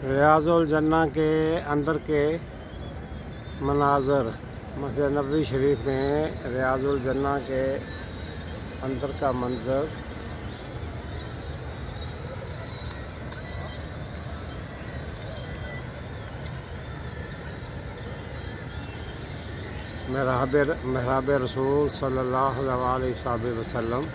ریاض الجنہ کے اندر کے مناظر مسجد نبوی شریف میں ریاض الجنہ کے اندر کا منظر محراب رسول صلی اللہ علیہ وسلم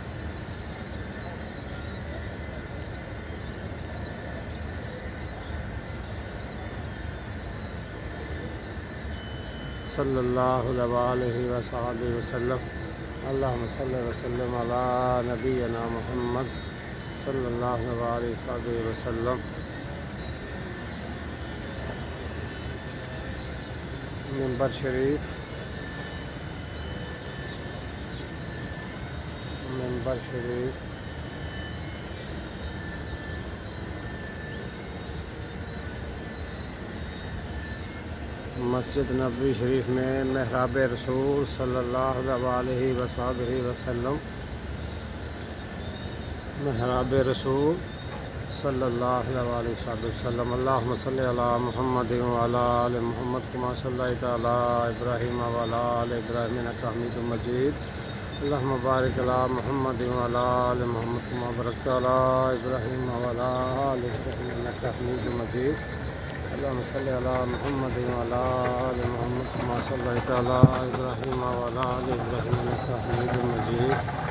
صلی اللہ علیہ وسلم اللہم صلی وسلم علی نبینا محمد صلی اللہ علیہ وسلم منبر شریف مسجد نبوی شریف میں محراب رسول صلی اللہ علیہ وسلم محراب رسول صلی اللہ علیہ وسلم اللہم صلی علی محمد وعلی آل محمد کما صلیت علی ابراہیم وعلی آل ابراہیم انک حمید مجید اللہم بارک علی محمد وعلی آل محمد کما بارکت علی ابراہیم وعلی آل ابراہیم انک حمید مجید اللہم صلی علی محمد وعلی آل محمد کما صلیت علی ابراہیم وعلی آل ابراہیم انک حمید مجید